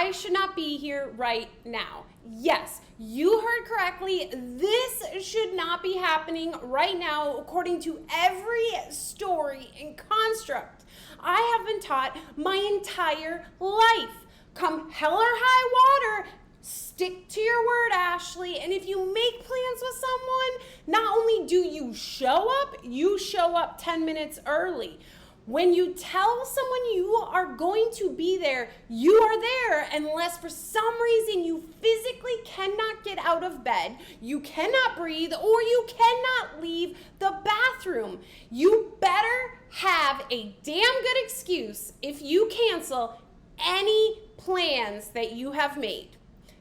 I should not be here right now. Yes, you heard correctly. This should not be happening right now according to every story and construct I have been taught my entire life. Come hell or high water, stick to your word, Ashley. And if you make plans with someone, not only do you show up 10 minutes early. When you tell someone you are going to be there, you are there unless for some reason you physically cannot get out of bed, you cannot breathe, or you cannot leave the bathroom. You better have a damn good excuse if you cancel any plans that you have made.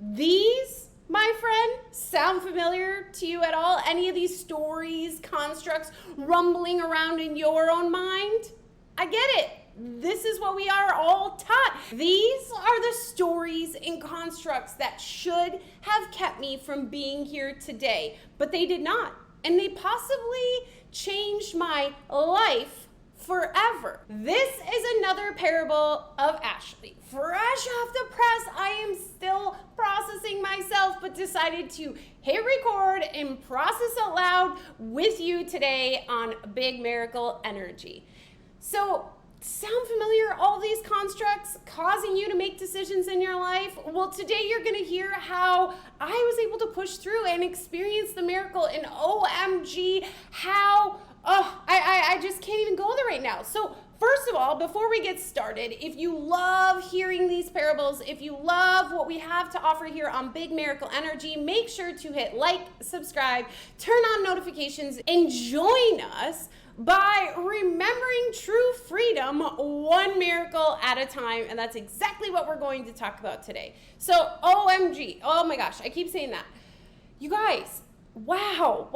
These, my friend, sound familiar to you at all? Any of these stories, constructs rumbling around in your own mind? I get it. This is what we are all taught. These are the stories and constructs that should have kept me from being here today, but they did not. And they possibly changed my life forever. This is another parable of Ashley. Fresh off the press, I am still processing myself, but decided to hit record and process out loud with you today on Big Miracle Energy. So, sound familiar, all these constructs causing you to make decisions in your life? Well, today you're going to hear how I was able to push through and experience the miracle, and OMG, how, I just can't even go there right now. So, first of all, before we get started, if you love hearing these parables, if you love what we have to offer here on Big Miracle Energy, make sure to hit like, subscribe, turn on notifications, and join us by remembering true freedom one miracle at a time. And that's exactly what we're going to talk about today. So, OMG, oh my gosh, I keep saying that. You guys, wow.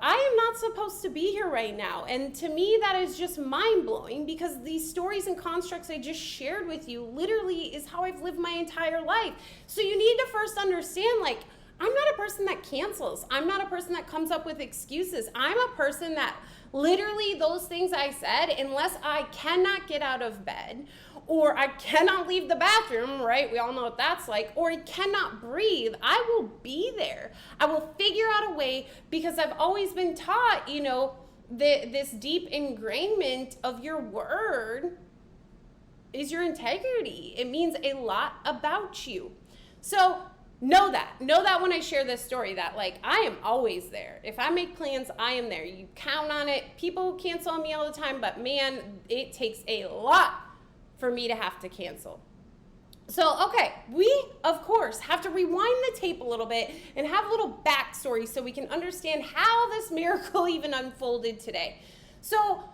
I am not supposed to be here right now. And to me, that is just mind-blowing because these stories and constructs I just shared with you literally is how I've lived my entire life. So you need to first understand, like, I'm not a person that cancels. I'm not a person that comes up with excuses. I'm a person that literally those things I said, unless I cannot get out of bed or I cannot leave the bathroom, right? We all know what that's like, or I cannot breathe, I will be there. I will figure out a way because I've always been taught, this deep ingrainment of your word is your integrity. It means a lot about you. So, Know that when I share this story that like I am always there. If I make plans, I am there. You count on it. People cancel on me all the time, but man, it takes a lot for me to have to cancel. So, okay, we, of course, have to rewind the tape a little bit and have a little backstory so we can understand how this miracle even unfolded today. So,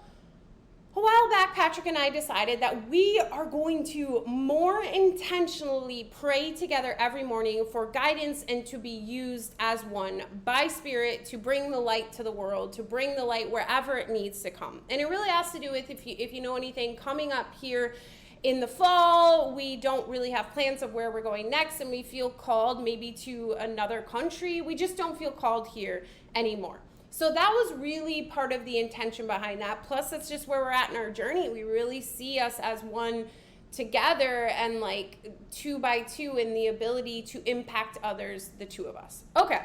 a while back, Patrick and I decided that we are going to more intentionally pray together every morning for guidance and to be used as one by Spirit to bring the light to the world, to bring the light wherever it needs to come. And it really has to do with, if you know anything, coming up here in the fall, we don't really have plans of where we're going next, and we feel called maybe to another country. We just don't feel called here anymore. So that was really part of the intention behind that. Plus, that's just where we're at in our journey. We really see us as one together and like 2 by 2 in the ability to impact others, the two of us. Okay,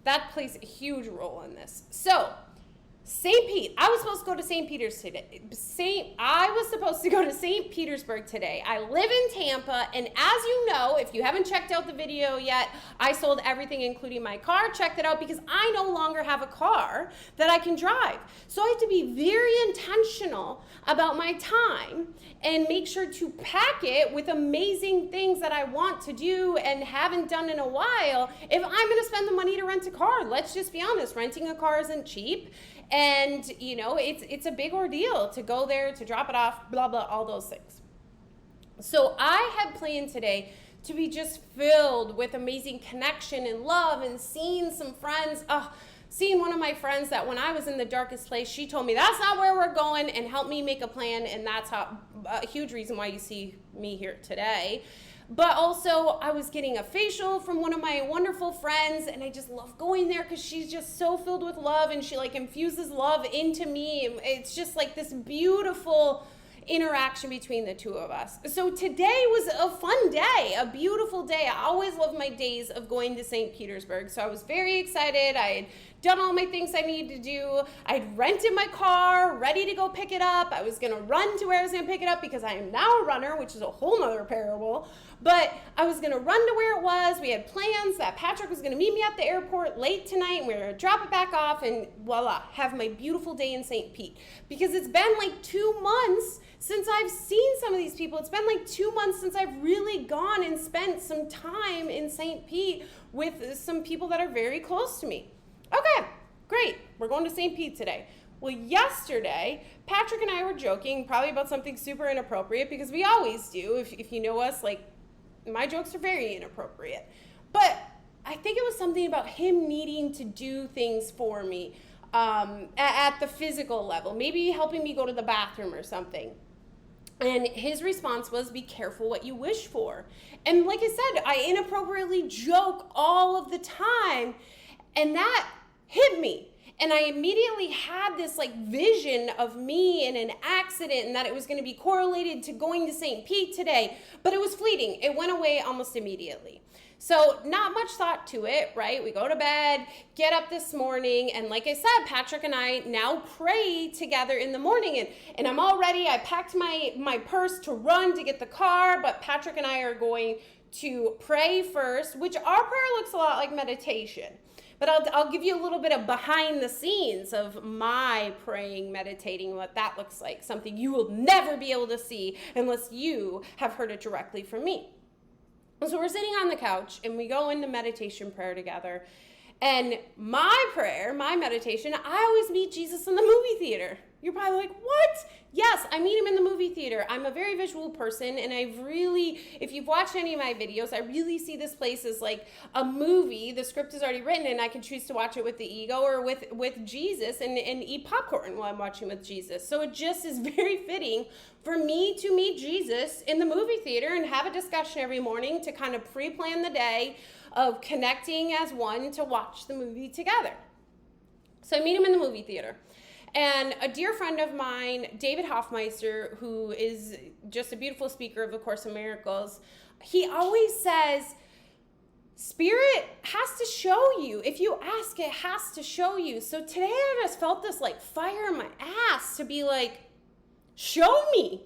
that plays a huge role in this. So, I was supposed to go to St. Petersburg today. I live in Tampa, and as you know, if you haven't checked out the video yet, I sold everything, including my car. Check that out because I no longer have a car that I can drive. So I have to be very intentional about my time and make sure to pack it with amazing things that I want to do and haven't done in a while. If I'm going to spend the money to rent a car, let's just be honest, renting a car isn't cheap. And, it's a big ordeal to go there, to drop it off, blah, blah, all those things. So I had planned today to be just filled with amazing connection and love and seeing some friends. Seeing one of my friends that when I was in the darkest place, she told me that's not where we're going and helped me make a plan. And that's a huge reason why you see me here today. But also, I was getting a facial from one of my wonderful friends, and I just love going there because she's just so filled with love, and she like infuses love into me. It's just like this beautiful interaction between the two of us. So today was a fun day, a beautiful day. I always love my days of going to St. Petersburg. So I was very excited. I had done all my things I needed to do. I'd rented my car, ready to go pick it up. I was going to run to where I was going to pick it up because I am now a runner, which is a whole nother parable. But I was going to run to where it was. We had plans that Patrick was going to meet me at the airport late tonight, and we were going to drop it back off, and voila, have my beautiful day in St. Pete. Because it's been like 2 months since I've seen some of these people. It's been like 2 months since I've really gone and spent some time in St. Pete with some people that are very close to me. Okay, great. We're going to St. Pete today. Well, yesterday, Patrick and I were joking probably about something super inappropriate, because we always do. If you know us, like, my jokes are very inappropriate. But I think it was something about him needing to do things for me at the physical level, maybe helping me go to the bathroom or something. And his response was, be careful what you wish for. And like I said, I inappropriately joke all of the time, and that hit me. And I immediately had this like vision of me in an accident, and that it was going to be correlated to going to St. Pete today, but it was fleeting. It went away almost immediately. So not much thought to it, right? We go to bed, get up this morning, and like I said, Patrick and I now pray together in the morning, and I'm all ready. I packed my purse to run to get the car, but Patrick and I are going to pray first, which our prayer looks a lot like meditation. But I'll give you a little bit of behind the scenes of my praying, meditating, what that looks like. Something you will never be able to see unless you have heard it directly from me. So we're sitting on the couch and we go into meditation prayer together. And my prayer, my meditation, I always meet Jesus in the movie theater. You're probably like, what? Yes, I meet him in the movie theater. I'm a very visual person, and if you've watched any of my videos, I really see this place as like a movie. The script is already written, and I can choose to watch it with the ego or with Jesus and eat popcorn while I'm watching with Jesus. So it just is very fitting for me to meet Jesus in the movie theater and have a discussion every morning to kind of pre-plan the day of connecting as one to watch the movie together. So I meet him in the movie theater. And a dear friend of mine, David Hoffmeister, who is just a beautiful speaker of the Course in Miracles, he always says, Spirit has to show you. If you ask, it has to show you. So today I just felt this like fire in my ass to be like, show me.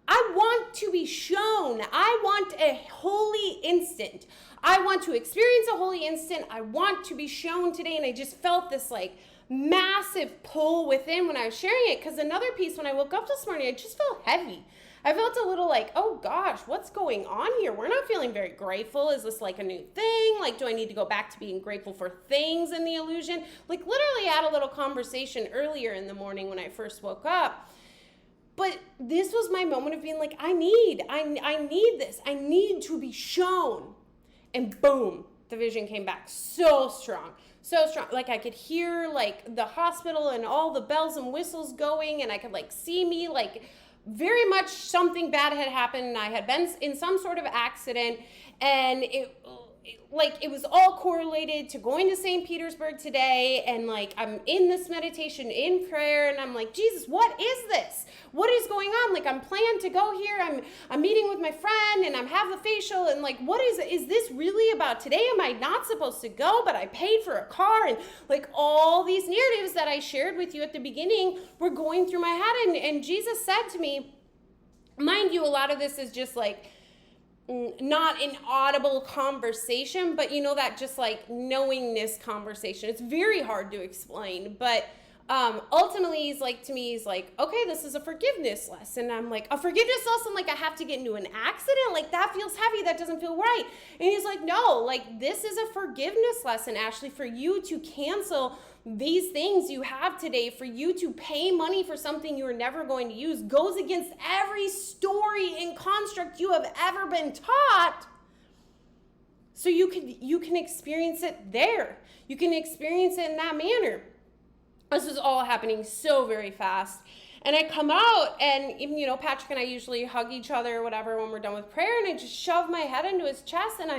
I want to be shown. I want a holy instant. I want to experience a holy instant. I want to be shown today. And I just felt this like massive pull within when I was sharing it. Because another piece, when I woke up this morning, I just felt heavy. I felt a little like, oh gosh, what's going on here? We're not feeling very grateful. Is this like a new thing? Like, do I need to go back to being grateful for things in the illusion? Like, literally I had a little conversation earlier in the morning when I first woke up. But this was my moment of being like, I need this. I need to be shown. And boom, the vision came back so strong. So strong. Like I could hear like the hospital and all the bells and whistles going, and I could like see me like very much something bad had happened, and I had been in some sort of accident, and it was all correlated to going to St. Petersburg today, and like I'm in this meditation in prayer, and I'm like, Jesus, what is this? What is going on? Like I'm planned to go here. I'm meeting with my friend, and I'm have the facial, and like, what is this really about today? Am I not supposed to go, but I paid for a car? And like all these narratives that I shared with you at the beginning were going through my head, and Jesus said to me, mind you, a lot of this is just like not an audible conversation, but you know, that just like knowingness conversation. It's very hard to explain, but ultimately he's like, to me, he's like, okay, this is a forgiveness lesson. I'm like, a forgiveness lesson? Like I have to get into an accident? Like that feels heavy. That doesn't feel right. And he's like, no, like this is a forgiveness lesson, Ashley, for you to cancel these things you have today, for you to pay money for something you are never going to use, goes against every story and construct you have ever been taught. So you can experience it there. You can experience it in that manner. This is all happening so very fast. And I come out, and even, you know, Patrick and I usually hug each other or whatever when we're done with prayer, and I just shove my head into his chest, and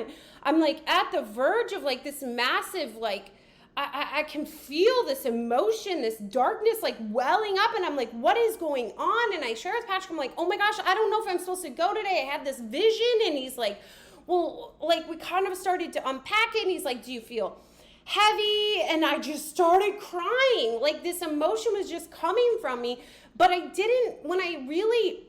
I'm like at the verge of like this massive like I can feel this emotion, this darkness like welling up, and I'm like, what is going on? And I share with Patrick, I'm like, oh my gosh, I don't know if I'm supposed to go today. I had this vision. And he's like, well, like we kind of started to unpack it, and he's like, do you feel heavy? And I just started crying. Like this emotion was just coming from me. But I didn't, when I really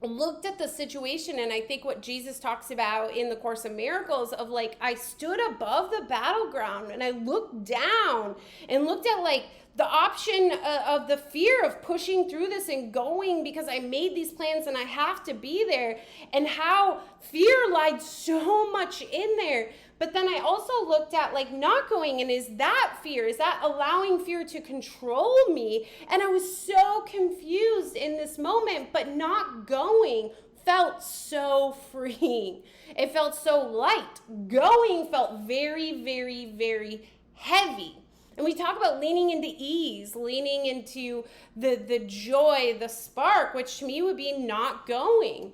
looked at the situation, and I think what Jesus talks about in the Course of Miracles of like, I stood above the battleground and I looked down and looked at like the option of the fear of pushing through this and going because I made these plans and I have to be there, and how fear lied so much in there. But then I also looked at like not going, and is that fear? Is that allowing fear to control me? And I was so confused in this moment, but not going felt so freeing. It felt so light. Going felt very, very, very heavy. And we talk about leaning into ease, leaning into the joy, the spark, which to me would be not going.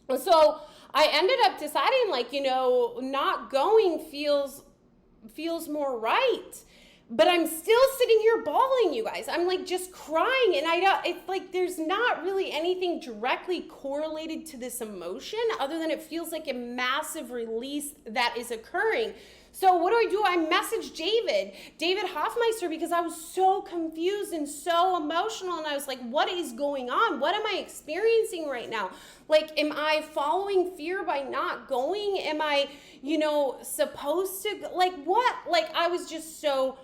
And so I ended up deciding like, not going feels more right. But I'm still sitting here bawling, you guys. I'm like just crying, and it's like there's not really anything directly correlated to this emotion other than it feels like a massive release that is occurring. So what do? I messaged David Hoffmeister, because I was so confused and so emotional, and I was like, what is going on? What am I experiencing right now? Like, am I following fear by not going? Am I, supposed to, like, what? Like, I was just so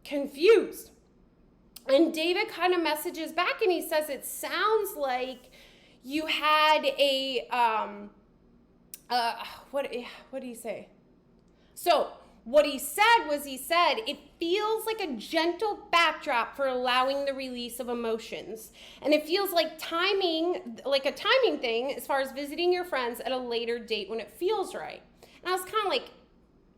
confused. And David kind of messages back, and he says, it sounds like you had a, what did he say? So what he said, it feels like a gentle backdrop for allowing the release of emotions. And it feels like a timing thing as far as visiting your friends at a later date when it feels right. And I was kind of like,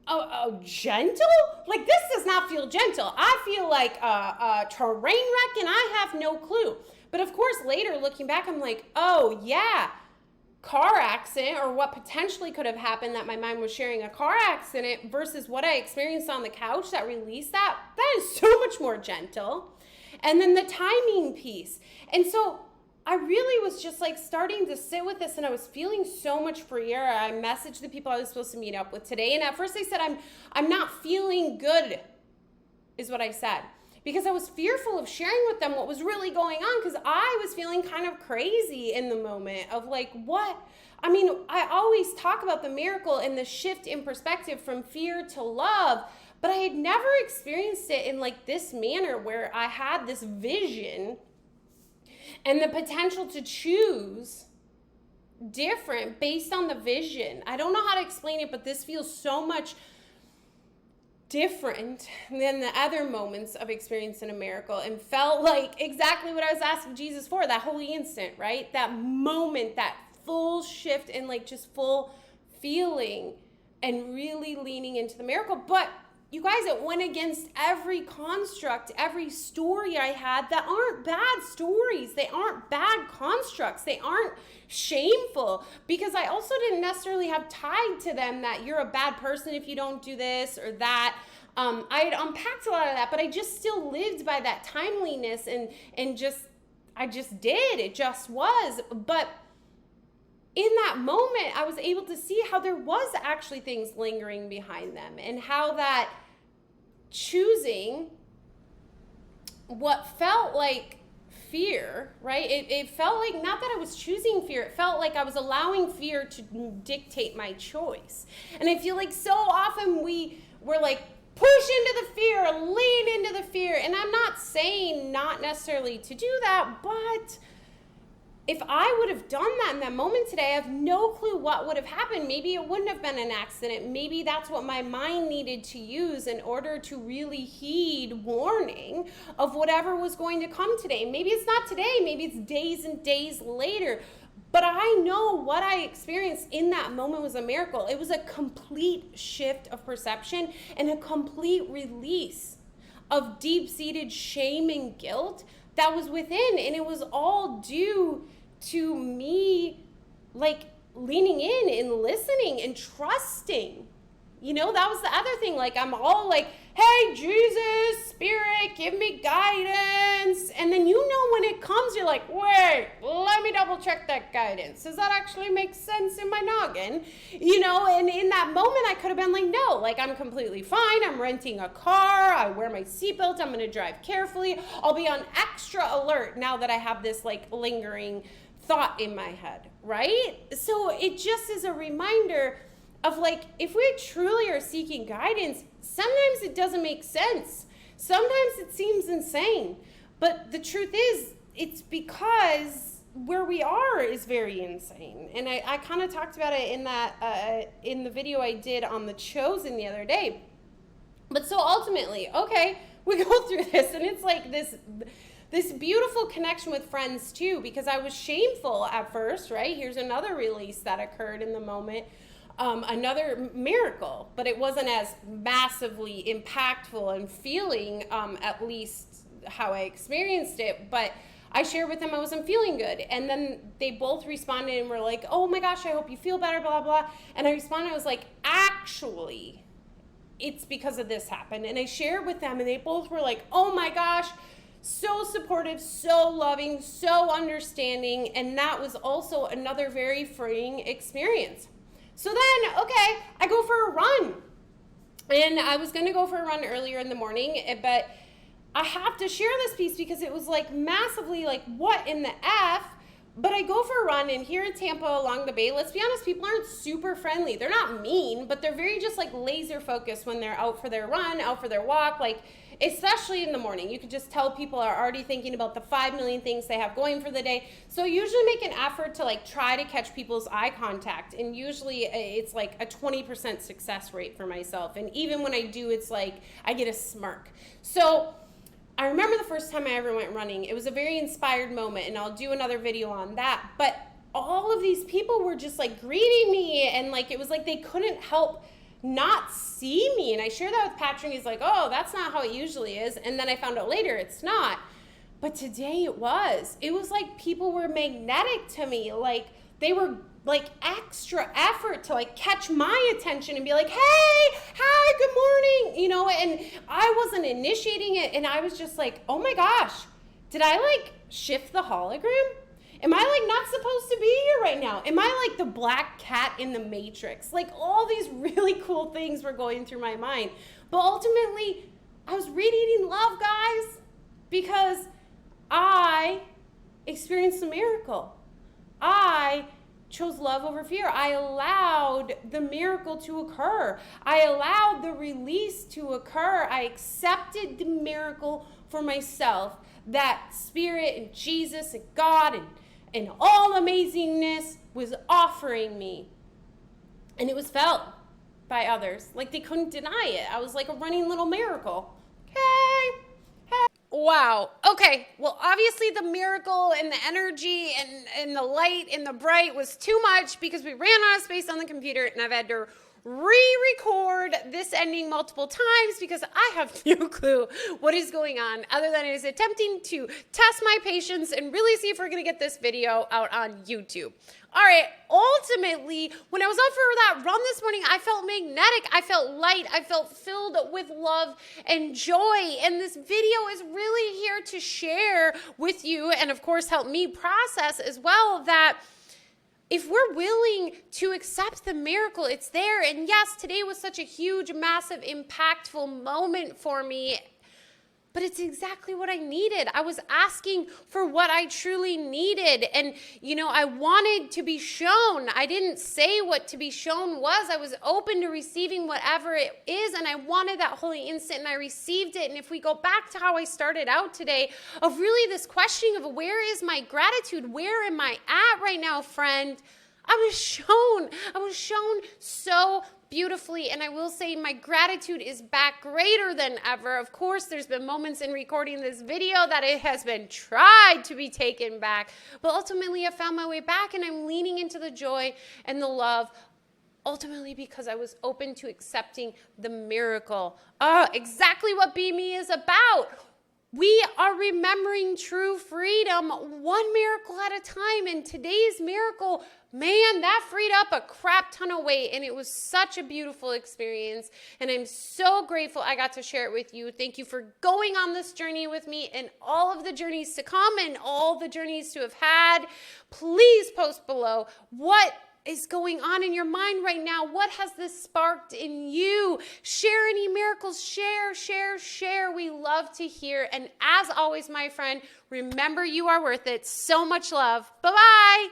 oh, gentle? Like, this does not feel gentle. I feel like a terrain wreck, and I have no clue. But of course, later looking back, I'm like, oh yeah, car accident, or what potentially could have happened, that my mind was sharing a car accident versus what I experienced on the couch that released that is so much more gentle. And then the timing piece. And so I really was just like starting to sit with this, and I was feeling so much freer. I messaged the people I was supposed to meet up with today, and at first I said, I'm not feeling good, is what I said. Because I was fearful of sharing with them what was really going on, because I was feeling kind of crazy in the moment of like, what? I mean, I always talk about the miracle and the shift in perspective from fear to love, but I had never experienced it in like this manner where I had this vision and the potential to choose different based on the vision. I don't know how to explain it, but this feels so much different than the other moments of experiencing a miracle, and felt like exactly what I was asking Jesus for, that holy instant, right? That moment, that full shift and like just full feeling and really leaning into the miracle. But you guys, it went against every construct, every story I had that aren't bad stories. They aren't bad constructs. They aren't shameful, because I also didn't necessarily have tied to them that you're a bad person if you don't do this or that. I had unpacked a lot of that, but I just still lived by that timeliness and I just did. It just was. But in that moment, I was able to see how there was actually things lingering behind them, and how that choosing what felt like fear, right? It felt like, not that I was choosing fear, it felt like I was allowing fear to dictate my choice. And I feel like so often we're like, push into the fear, lean into the fear. And I'm not saying not necessarily to do that, but if I would have done that in that moment today, I have no clue what would have happened. Maybe it wouldn't have been an accident. Maybe that's what my mind needed to use in order to really heed warning of whatever was going to come today. Maybe it's not today. Maybe it's days and days later. But I know what I experienced in that moment was a miracle. It was a complete shift of perception and a complete release of deep-seated shame and guilt that was within, and it was all due to me like leaning in and listening and trusting, You know, that was the other thing. Like, I'm all like, hey, Jesus, Spirit, give me guidance. And then, you know, when it comes, you're like, wait, let me double check that guidance. Does that actually make sense in my noggin? You know, and in that moment, I could have been like, no, like, I'm completely fine. I'm renting a car. I wear my seatbelt. I'm going to drive carefully. I'll be on extra alert now that I have this, like, lingering thought in my head, right? So it just is a reminder of, like, if we truly are seeking guidance, sometimes it doesn't make sense. Sometimes it seems insane. But the truth is, it's because where we are is very insane. And I kind of talked about it in that in the video I did on The Chosen the other day. But so ultimately, okay, we go through this, and it's like this beautiful connection with friends too, because I was shameful at first, right? Here's another release that occurred in the moment. Another miracle, but it wasn't as massively impactful and feeling, at least how I experienced it. But I shared with them I wasn't feeling good. And then they both responded and were like, oh my gosh, I hope you feel better, blah, blah. And I responded, I was like, actually, it's because of this happened. And I shared with them, and they both were like, oh my gosh, so supportive, so loving, so understanding. And that was also another very freeing experience. So then, okay, I go for a run. And I was going to go for a run earlier in the morning, but I have to share this piece because it was like massively like, what in the F? But I go for a run, and here in Tampa along the bay, let's be honest, people aren't super friendly. They're not mean, but they're very just like laser focused when they're out for their run, out for their walk, like especially in the morning. You could just tell people are already thinking about the 5 million things they have going for the day. So I usually make an effort to like try to catch people's eye contact. And usually it's like a 20% success rate for myself. And even when I do, it's like I get a smirk. So I remember the first time I ever went running. It was a very inspired moment, and I'll do another video on that. But all of these people were just like greeting me, and like it was like they couldn't help not see me. And I shared that with Patrick. He's like, oh, that's not how it usually is. And then I found out later it's not. But today it was. It was like people were magnetic to me. Like they were like extra effort to like catch my attention and be like, hey, hi, good morning. You know, and I wasn't initiating it. And I was just like, oh my gosh, did I like shift the hologram? Am I like not supposed to be here right now? Am I like the black cat in the Matrix? Like all these really cool things were going through my mind. But ultimately, I was radiating love, guys, because I experienced a miracle. I chose love over fear. I allowed the miracle to occur. I allowed the release to occur. I accepted the miracle for myself that Spirit and Jesus and God and all amazingness was offering me. And it was felt by others. Like they couldn't deny it. I was like a running little miracle. Hey. Wow. Okay. Well, obviously the miracle and the energy and the light and the bright was too much because we ran out of space on the computer, and I've had to re-record this ending multiple times because I have no clue what is going on other than it is attempting to test my patience and really see if we're going to get this video out on YouTube. All right, ultimately, when I was out for that run this morning, I felt magnetic, I felt light, I felt filled with love and joy, and this video is really here to share with you and, of course, help me process as well that if we're willing to accept the miracle, it's there. And yes, today was such a huge, massive, impactful moment for me, but it's exactly what I needed. I was asking for what I truly needed. And, you know, I wanted to be shown. I didn't say what to be shown was. I was open to receiving whatever it is. And I wanted that holy instant, and I received it. And if we go back to how I started out today, of really this questioning of where is my gratitude? Where am I at right now, friend? I was shown so beautifully, and I will say my gratitude is back greater than ever. Of course, there's been moments in recording this video that it has been tried to be taken back, but ultimately I found my way back, and I'm leaning into the joy and the love, ultimately because I was open to accepting the miracle. Exactly what Be Me is about. We are remembering true freedom one miracle at a time, and today's miracle Man, that freed up a crap ton of weight, and it was such a beautiful experience, and I'm so grateful I got to share it with you. Thank you for going on this journey with me and all of the journeys to come and all the journeys to have had. Please post below what is going on in your mind right now. What has this sparked in you? Share any miracles. Share. We love to hear. And as always, my friend, remember you are worth it. So much love. Bye-bye.